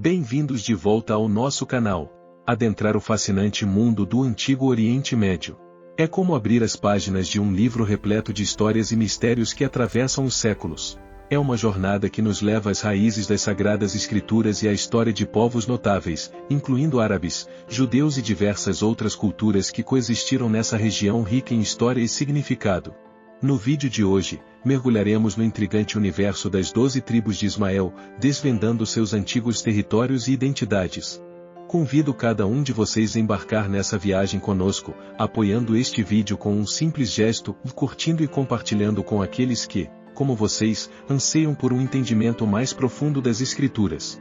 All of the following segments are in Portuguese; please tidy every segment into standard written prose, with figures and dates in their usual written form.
Bem-vindos de volta ao nosso canal. Adentrar o fascinante mundo do Antigo Oriente Médio. É como abrir as páginas de um livro repleto de histórias e mistérios que atravessam os séculos. É uma jornada que nos leva às raízes das Sagradas Escrituras e à história de povos notáveis, incluindo árabes, judeus e diversas outras culturas que coexistiram nessa região rica em história e significado. No vídeo de hoje, mergulharemos no intrigante universo das 12 tribos de Ismael, desvendando seus antigos territórios e identidades. Convido cada um de vocês a embarcar nessa viagem conosco, apoiando este vídeo com um simples gesto, curtindo e compartilhando com aqueles que, como vocês, anseiam por um entendimento mais profundo das Escrituras.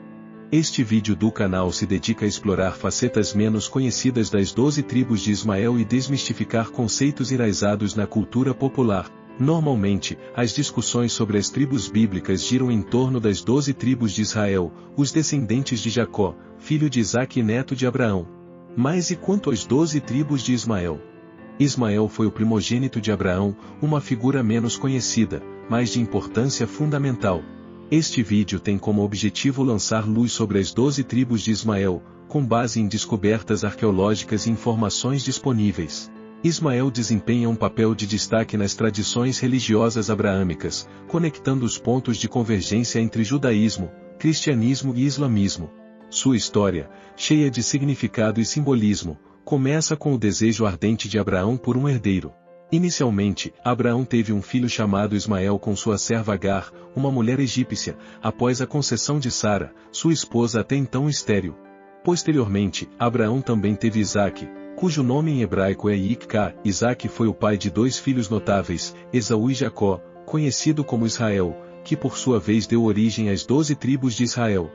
Este vídeo do canal se dedica a explorar facetas menos conhecidas das 12 tribos de Ismael e desmistificar conceitos enraizados na cultura popular. Normalmente, as discussões sobre as tribos bíblicas giram em torno das 12 tribos de Israel, os descendentes de Jacó, filho de Isaque e neto de Abraão. Mas e quanto às 12 tribos de Ismael? Ismael foi o primogênito de Abraão, uma figura menos conhecida, mas de importância fundamental. Este vídeo tem como objetivo lançar luz sobre as 12 tribos de Ismael, com base em descobertas arqueológicas e informações disponíveis. Ismael desempenha um papel de destaque nas tradições religiosas abraâmicas, conectando os pontos de convergência entre judaísmo, cristianismo e islamismo. Sua história, cheia de significado e simbolismo, começa com o desejo ardente de Abraão por um herdeiro. Inicialmente, Abraão teve um filho chamado Ismael com sua serva Agar, uma mulher egípcia, após a concessão de Sara, sua esposa até então estéril. Posteriormente, Abraão também teve Isaque, cujo nome em hebraico é Itka. Isaque foi o pai de dois filhos notáveis, Esaú e Jacó, conhecido como Israel, que por sua vez deu origem às 12 tribos de Israel.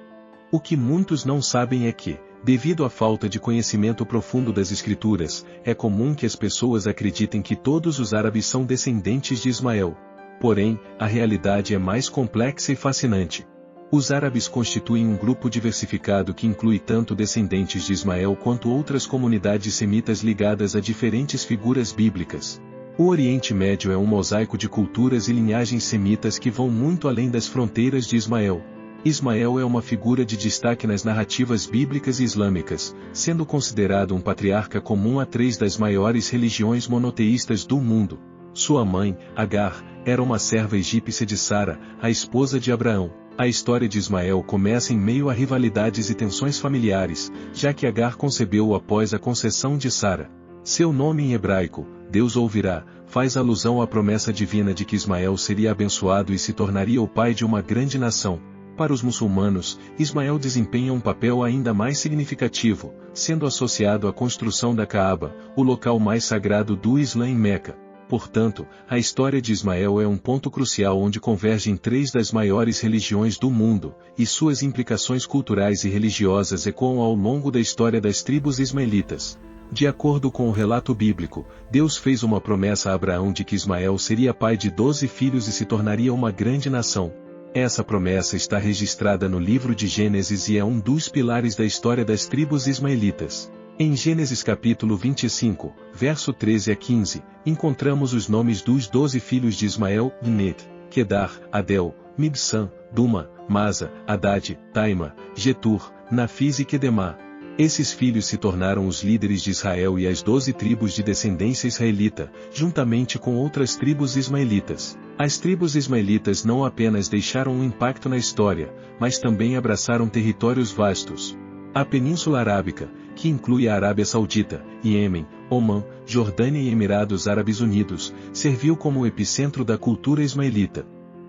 O que muitos não sabem é que, devido à falta de conhecimento profundo das Escrituras, é comum que as pessoas acreditem que todos os árabes são descendentes de Ismael. Porém, a realidade é mais complexa e fascinante. Os árabes constituem um grupo diversificado que inclui tanto descendentes de Ismael quanto outras comunidades semitas ligadas a diferentes figuras bíblicas. O Oriente Médio é um mosaico de culturas e linhagens semitas que vão muito além das fronteiras de Ismael. Ismael é uma figura de destaque nas narrativas bíblicas e islâmicas, sendo considerado um patriarca comum a 3 das maiores religiões monoteístas do mundo. Sua mãe, Agar, era uma serva egípcia de Sara, a esposa de Abraão. A história de Ismael começa em meio a rivalidades e tensões familiares, já que Agar concebeu-o após a concessão de Sara. Seu nome em hebraico, Deus ouvirá, faz alusão à promessa divina de que Ismael seria abençoado e se tornaria o pai de uma grande nação. Para os muçulmanos, Ismael desempenha um papel ainda mais significativo, sendo associado à construção da Caaba, o local mais sagrado do Islã em Meca. Portanto, a história de Ismael é um ponto crucial onde convergem 3 das maiores religiões do mundo, e suas implicações culturais e religiosas ecoam ao longo da história das tribos ismaelitas. De acordo com o relato bíblico, Deus fez uma promessa a Abraão de que Ismael seria pai de 12 filhos e se tornaria uma grande nação. Essa promessa está registrada no livro de Gênesis e é um dos pilares da história das tribos ismaelitas. Em Gênesis capítulo 25, verso 13 a 15, encontramos os nomes dos 12 filhos de Ismael: Net, Quedar, Adel, Mibsam, Duma, Masa, Haddad, Taima, Getur, Nafis e Quedemá. Esses filhos se tornaram os líderes de Israel e as 12 tribos de descendência israelita, juntamente com outras tribos ismaelitas. As tribos ismaelitas não apenas deixaram um impacto na história, mas também abraçaram territórios vastos. A Península Arábica, que inclui a Arábia Saudita, Iêmen, Omã, Jordânia e Emirados Árabes Unidos, serviu como o epicentro da cultura ismaelita.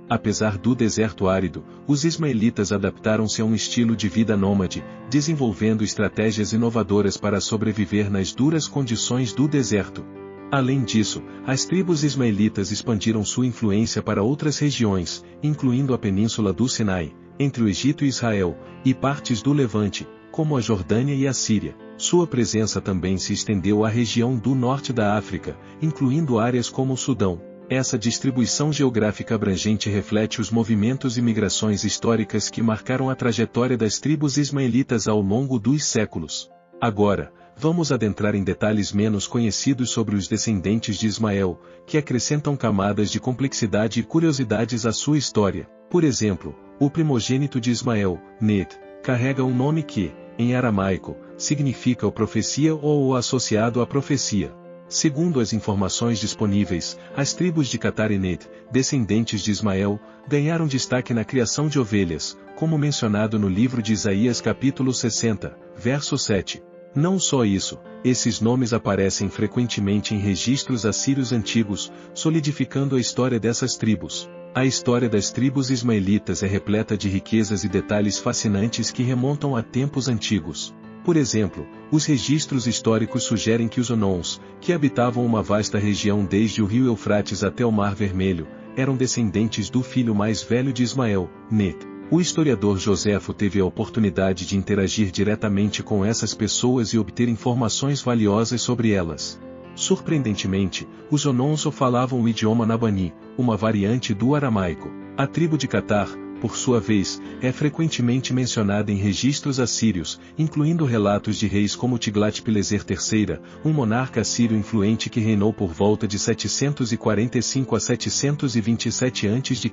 Apesar do deserto árido, os ismaelitas adaptaram-se a um estilo de vida nômade, desenvolvendo estratégias inovadoras para sobreviver nas duras condições do deserto. Além disso, as tribos ismaelitas expandiram sua influência para outras regiões, incluindo a Península do Sinai, entre o Egito e Israel, e partes do Levante, como a Jordânia e a Síria. Sua presença também se estendeu à região do norte da África, incluindo áreas como o Sudão. Essa distribuição geográfica abrangente reflete os movimentos e migrações históricas que marcaram a trajetória das tribos ismaelitas ao longo dos séculos. Agora, vamos adentrar em detalhes menos conhecidos sobre os descendentes de Ismael, que acrescentam camadas de complexidade e curiosidades à sua história. Por exemplo, o primogênito de Ismael, Net, carrega um nome que, em aramaico, significa o profecia ou o associado à profecia. Segundo as informações disponíveis, as tribos de Catar e Net, descendentes de Ismael, ganharam destaque na criação de ovelhas, como mencionado no livro de Isaías capítulo 60, verso 7. Não só isso, esses nomes aparecem frequentemente em registros assírios antigos, solidificando a história dessas tribos. A história das tribos ismaelitas é repleta de riquezas e detalhes fascinantes que remontam a tempos antigos. Por exemplo, os registros históricos sugerem que os Onons, que habitavam uma vasta região desde o rio Eufrates até o Mar Vermelho, eram descendentes do filho mais velho de Ismael, Net. O historiador Joséfo teve a oportunidade de interagir diretamente com essas pessoas e obter informações valiosas sobre elas. Surpreendentemente, os Onons falavam o idioma Nabani, uma variante do aramaico. A tribo de Catar, por sua vez, é frequentemente mencionada em registros assírios, incluindo relatos de reis como Tiglat-Pileser III, um monarca assírio influente que reinou por volta de 745 a 727 a.C.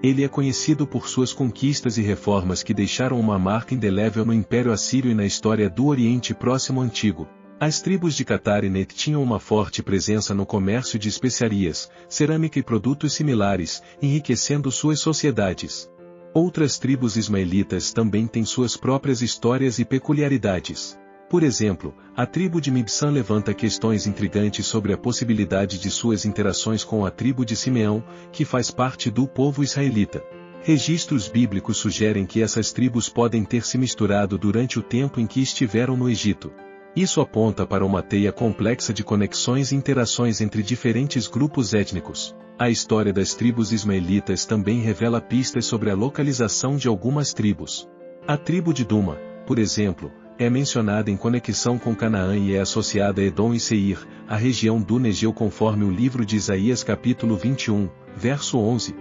Ele é conhecido por suas conquistas e reformas que deixaram uma marca indelével no Império Assírio e na história do Oriente Próximo Antigo. As tribos de Catar e Net tinham uma forte presença no comércio de especiarias, cerâmica e produtos similares, enriquecendo suas sociedades. Outras tribos ismaelitas também têm suas próprias histórias e peculiaridades. Por exemplo, a tribo de Mibsam levanta questões intrigantes sobre a possibilidade de suas interações com a tribo de Simeão, que faz parte do povo israelita. Registros bíblicos sugerem que essas tribos podem ter se misturado durante o tempo em que estiveram no Egito. Isso aponta para uma teia complexa de conexões e interações entre diferentes grupos étnicos. A história das tribos ismaelitas também revela pistas sobre a localização de algumas tribos. A tribo de Duma, por exemplo, é mencionada em conexão com Canaã e é associada a Edom e Seir, a região do Negeu conforme o livro de Isaías capítulo 21, verso 11.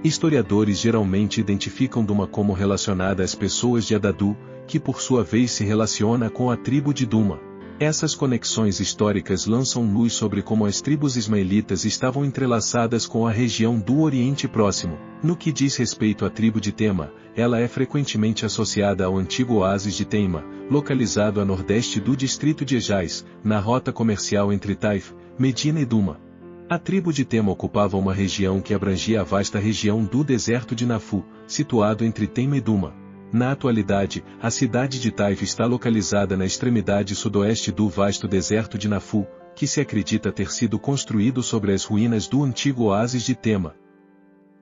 Historiadores geralmente identificam Duma como relacionada às pessoas de Adadu, que por sua vez se relaciona com a tribo de Duma. Essas conexões históricas lançam luz sobre como as tribos ismaelitas estavam entrelaçadas com a região do Oriente Próximo. No que diz respeito à tribo de Tema, ela é frequentemente associada ao antigo oásis de Teima, localizado a nordeste do distrito de Ejais, na rota comercial entre Taif, Medina e Duma. A tribo de Tema ocupava uma região que abrangia a vasta região do deserto de Nafu, situado entre Teima e Duma. Na atualidade, a cidade de Taif está localizada na extremidade sudoeste do vasto deserto de Nafu, que se acredita ter sido construído sobre as ruínas do antigo oásis de Tema.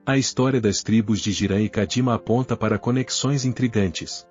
A história das tribos de Jirã e Cadima aponta para conexões intrigantes.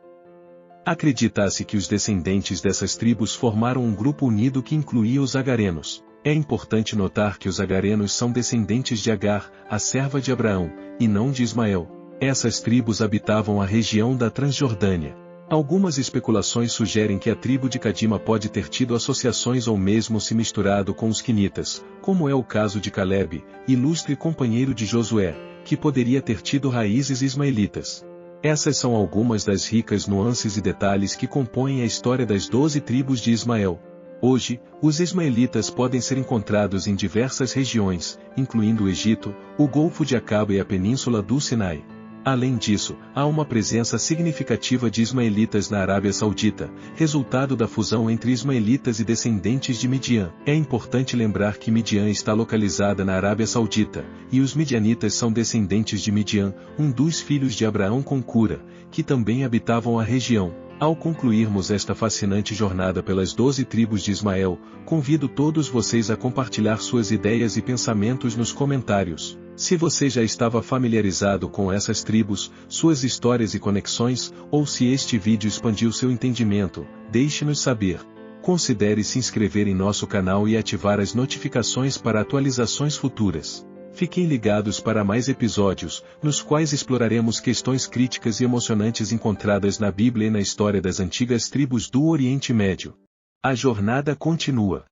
Acredita-se que os descendentes dessas tribos formaram um grupo unido que incluía os agarenos. É importante notar que os agarenos são descendentes de Agar, a serva de Abraão, e não de Ismael. Essas tribos habitavam a região da Transjordânia. Algumas especulações sugerem que a tribo de Cadima pode ter tido associações ou mesmo se misturado com os quinitas, como é o caso de Caleb, ilustre companheiro de Josué, que poderia ter tido raízes ismaelitas. Essas são algumas das ricas nuances e detalhes que compõem a história das 12 tribos de Ismael. Hoje, os ismaelitas podem ser encontrados em diversas regiões, incluindo o Egito, o Golfo de Acaba e a Península do Sinai. Além disso, há uma presença significativa de ismaelitas na Arábia Saudita, resultado da fusão entre ismaelitas e descendentes de Midian. É importante lembrar que Midian está localizada na Arábia Saudita, e os midianitas são descendentes de Midian, um dos filhos de Abraão com Cura, que também habitavam a região. Ao concluirmos esta fascinante jornada pelas 12 tribos de Ismael, convido todos vocês a compartilhar suas ideias e pensamentos nos comentários. Se você já estava familiarizado com essas tribos, suas histórias e conexões, ou se este vídeo expandiu seu entendimento, deixe-nos saber. Considere se inscrever em nosso canal e ativar as notificações para atualizações futuras. Fiquem ligados para mais episódios, nos quais exploraremos questões críticas e emocionantes encontradas na Bíblia e na história das antigas tribos do Oriente Médio. A jornada continua.